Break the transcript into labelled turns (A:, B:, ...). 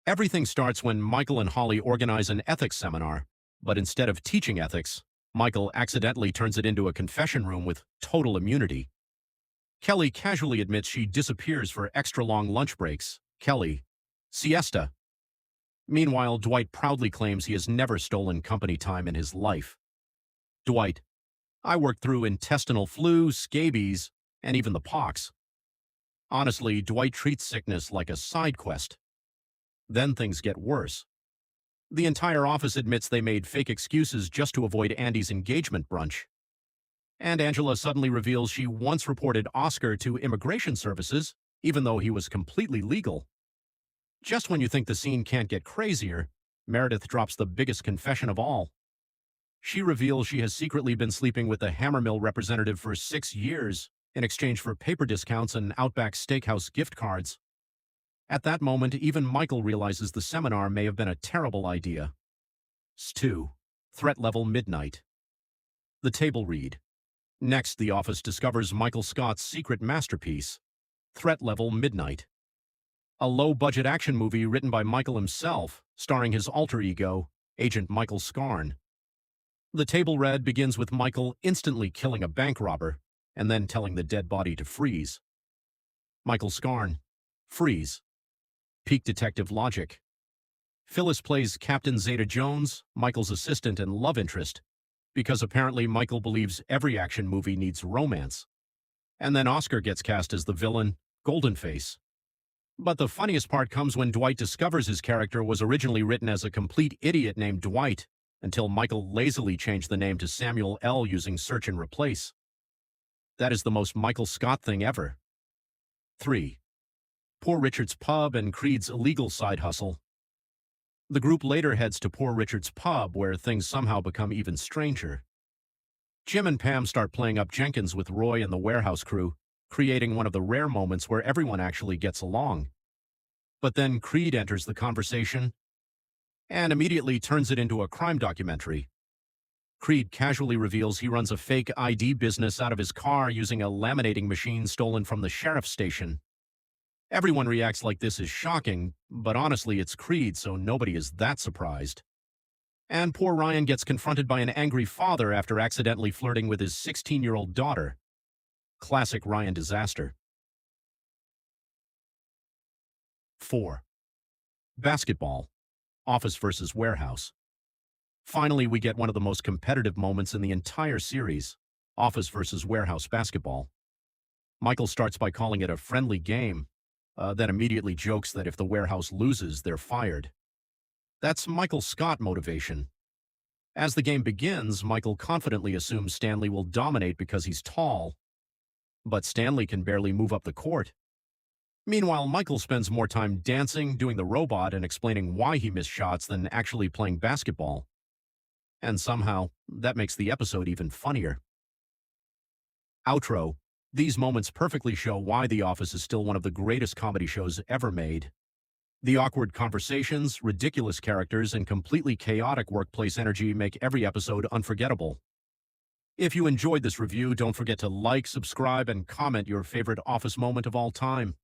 A: Everything starts when Michael and Holly organize an ethics seminar, but instead of teaching ethics, Michael accidentally turns it into a confession room with total immunity. Kelly casually admits she disappears for extra-long lunch breaks. Kelly, Siesta. Meanwhile, Dwight proudly claims he has never stolen company time in his life. Dwight, I worked through intestinal flu, scabies, and even the pox. Honestly, Dwight treats sickness like a side quest. Then things get worse. The entire office admits they made fake excuses just to avoid Andy's engagement brunch. And Angela suddenly reveals she once reported Oscar to immigration services, even though he was completely legal. Just when you think the scene can't get crazier, Meredith drops the biggest confession of all. She reveals she has secretly been sleeping with the Hammermill representative for 6 years in exchange for paper discounts and Outback Steakhouse gift cards. At that moment, even Michael realizes the seminar may have been a terrible idea. 2. Threat level midnight. The table read. Next, the office discovers Michael Scott's secret masterpiece, Threat Level Midnight. A low-budget action movie written by Michael himself, starring his alter ego, Agent Michael Scarn. The table read begins with Michael instantly killing a bank robber, and then telling the dead body to freeze. Michael Scarn. Freeze. Peak detective logic. Phyllis plays Captain Zeta Jones, Michael's assistant and love interest, because apparently Michael believes every action movie needs romance. And then Oscar gets cast as the villain, Goldenface. But the funniest part comes when Dwight discovers his character was originally written as a complete idiot named Dwight, until Michael lazily changed the name to Samuel L. using search and replace. That is the most Michael Scott thing ever. 3. Poor Richard's pub and Creed's illegal side hustle. The group later heads to Poor Richard's pub, where things somehow become even stranger. Jim and Pam start playing up Jenkins with Roy and the warehouse crew, creating one of the rare moments where everyone actually gets along. But then Creed enters the conversation and immediately turns it into a crime documentary. Creed casually reveals he runs a fake ID business out of his car using a laminating machine stolen from the sheriff's station. Everyone reacts like this is shocking, but honestly it's Creed, so nobody is that surprised. And poor Ryan gets confronted by an angry father after accidentally flirting with his 16-year-old daughter. Classic Ryan disaster. 4. Basketball. Office versus warehouse. Finally, we get one of the most competitive moments in the entire series, office versus warehouse basketball. Michael starts by calling it a friendly game, then immediately jokes that if the warehouse loses, they're fired. That's Michael Scott motivation. As the game begins, Michael confidently assumes Stanley will dominate because he's tall, but Stanley can barely move up the court. Meanwhile, Michael spends more time dancing, doing the robot, and explaining why he missed shots than actually playing basketball. And somehow, that makes the episode even funnier. Outro. These moments perfectly show why The Office is still one of the greatest comedy shows ever made. The awkward conversations, ridiculous characters, and completely chaotic workplace energy make every episode unforgettable. If you enjoyed this review, don't forget to like, subscribe, and comment your favorite Office moment of all time.